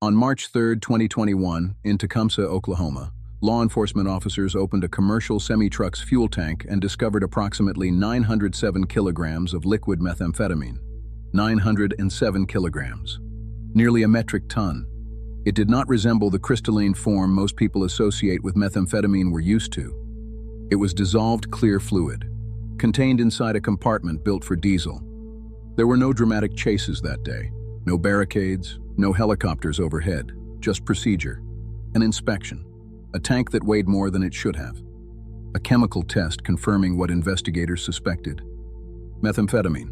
On March 3, 2021, in Tecumseh, Oklahoma, law enforcement officers opened a commercial semi-truck's fuel tank and discovered approximately 907 kilograms of liquid methamphetamine. 907 kilograms. Nearly a metric ton. It did not resemble the crystalline form most people associate with methamphetamine we're used to. It was dissolved clear fluid, contained inside a compartment built for diesel. There were no dramatic chases that day, no barricades, no helicopters overhead, just procedure, an inspection, a tank that weighed more than it should have, a chemical test confirming what investigators suspected: methamphetamine.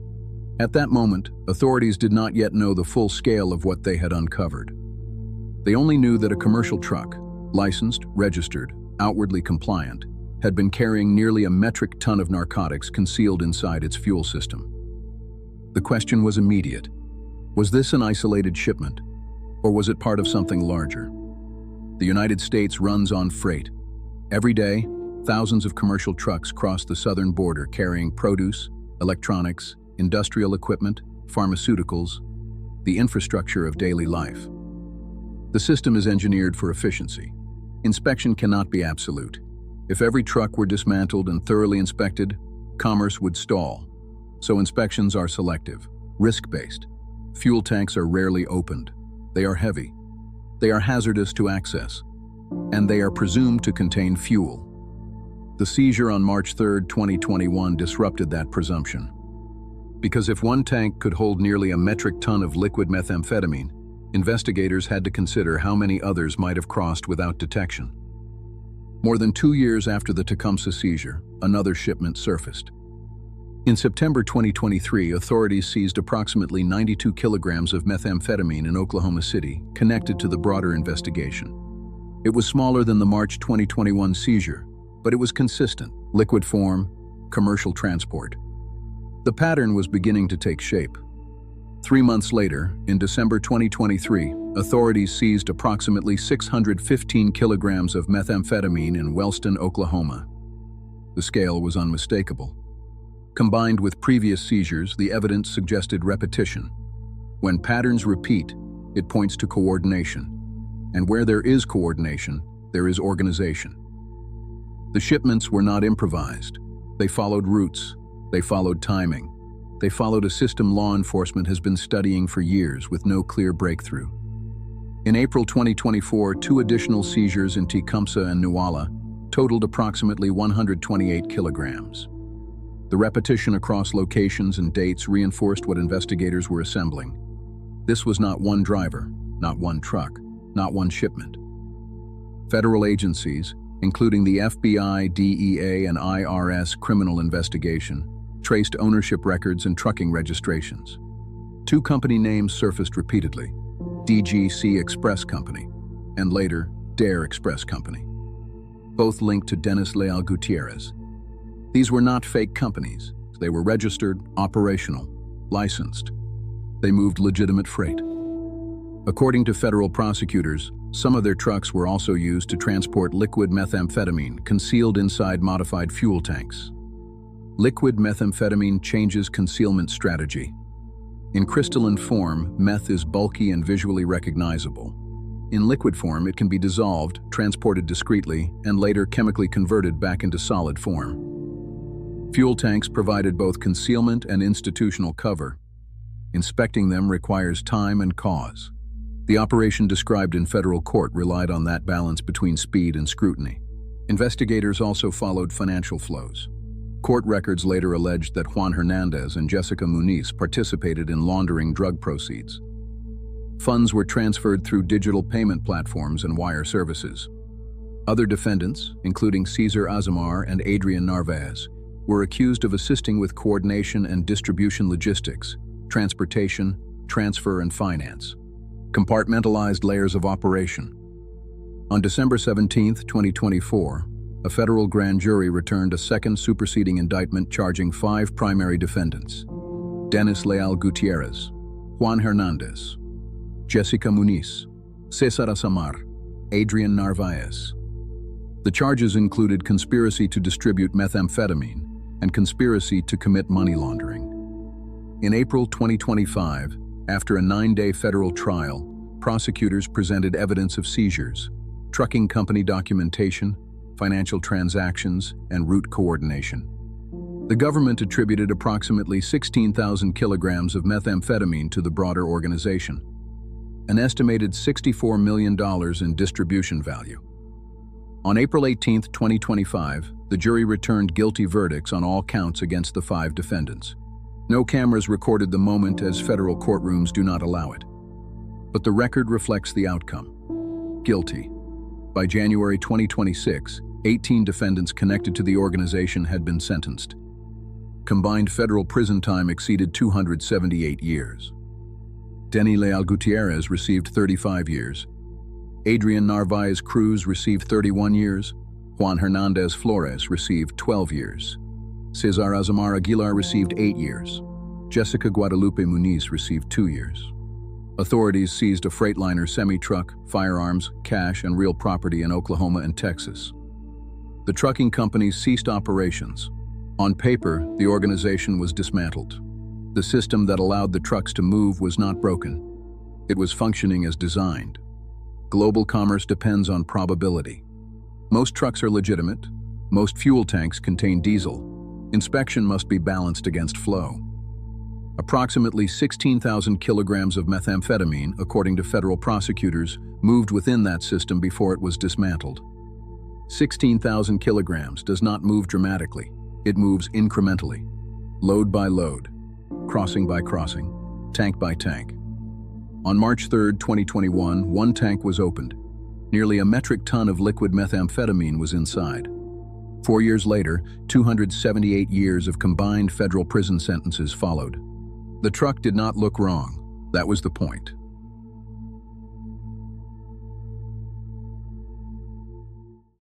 At that moment, authorities did not yet know the full scale of what they had uncovered. They only knew that a commercial truck, licensed, registered, outwardly compliant, had been carrying nearly a metric ton of narcotics concealed inside its fuel system. The question was immediate. Was this an isolated shipment, or was it part of something larger? The United States runs on freight. Every day, thousands of commercial trucks cross the southern border carrying produce, electronics, industrial equipment, pharmaceuticals, the infrastructure of daily life. The system is engineered for efficiency. Inspection cannot be absolute. If every truck were dismantled and thoroughly inspected, commerce would stall. So inspections are selective, risk-based. Fuel tanks are rarely opened. They are heavy. They are hazardous to access. And they are presumed to contain fuel. The seizure on March 3, 2021 disrupted that presumption. Because if one tank could hold nearly a metric ton of liquid methamphetamine, investigators had to consider how many others might have crossed without detection. More than 2 years after the Tecumseh seizure, another shipment surfaced. In September 2023, authorities seized approximately 92 kilograms of methamphetamine in Oklahoma City, connected to the broader investigation. It was smaller than the March 2021 seizure, but it was consistent: liquid form, commercial transport. The pattern was beginning to take shape. 3 months later, in December 2023, authorities seized approximately 615 kilograms of methamphetamine in Wellston, Oklahoma. The scale was unmistakable. Combined with previous seizures, the evidence suggested repetition. When patterns repeat, it points to coordination. And where there is coordination, there is organization. The shipments were not improvised. They followed routes. They followed timing. They followed a system law enforcement has been studying for years with no clear breakthrough. In April 2024, 2 additional seizures in Tecumseh and Nuwala totaled approximately 128 kilograms. The repetition across locations and dates reinforced what investigators were assembling. This was not one driver, not one truck, not one shipment. Federal agencies, including the FBI, DEA, and IRS criminal investigation, traced ownership records and trucking registrations. 2 company names surfaced repeatedly: DGC Express Company, and later, Dare Express Company. Both linked to Dennis Leal Gutierrez. These were not fake companies. They were registered, operational, licensed. They moved legitimate freight. According to federal prosecutors, some of their trucks were also used to transport liquid methamphetamine concealed inside modified fuel tanks. Liquid methamphetamine changes concealment strategy. In crystalline form, meth is bulky and visually recognizable. In liquid form, it can be dissolved, transported discreetly, and later chemically converted back into solid form. Fuel tanks provided both concealment and institutional cover. Inspecting them requires time and cause. The operation described in federal court relied on that balance between speed and scrutiny. Investigators also followed financial flows. Court records later alleged that Juan Hernandez and Jessica Muniz participated in laundering drug proceeds. Funds were transferred through digital payment platforms and wire services. Other defendants, including Cesar Azamar and Adrian Narvaez, were accused of assisting with coordination and distribution logistics, transportation, transfer, and finance. Compartmentalized layers of operation. On December 17, 2024, a federal grand jury returned a second superseding indictment charging 5 primary defendants: Dennis Leal Gutierrez, Juan Hernandez, Jessica Muniz, Cesar Azamar, Adrian Narvaez. The charges included conspiracy to distribute methamphetamine and conspiracy to commit money laundering. In April 2025, after a 9-day federal trial, prosecutors presented evidence of seizures, trucking company documentation, financial transactions, and route coordination. The government attributed approximately 16,000 kilograms of methamphetamine to the broader organization, an estimated $64 million in distribution value. On April 18, 2025, the jury returned guilty verdicts on all counts against the 5 defendants. No cameras recorded the moment, as federal courtrooms do not allow it. But the record reflects the outcome. Guilty. By January 2026, 18 defendants connected to the organization had been sentenced. Combined federal prison time exceeded 278 years. Denny Leal Gutierrez received 35 years. Adrian Narvaez Cruz received 31 years. Juan Hernandez Flores received 12 years. Cesar Azamar Aguilar received 8 years. Jessica Guadalupe Muniz received 2 years. Authorities seized a Freightliner semi-truck, firearms, cash, and real property in Oklahoma and Texas. The trucking companies ceased operations. On paper, the organization was dismantled. The system that allowed the trucks to move was not broken. It was functioning as designed. Global commerce depends on probability. Most trucks are legitimate. Most fuel tanks contain diesel. Inspection must be balanced against flow. Approximately 16,000 kilograms of methamphetamine, according to federal prosecutors, moved within that system before it was dismantled. 16,000 kilograms does not move dramatically. It moves incrementally, load by load, crossing by crossing, tank by tank. On March 3, 2021, one tank was opened. Nearly a metric ton of liquid methamphetamine was inside. 4 years later, 278 years of combined federal prison sentences followed. The truck did not look wrong. That was the point.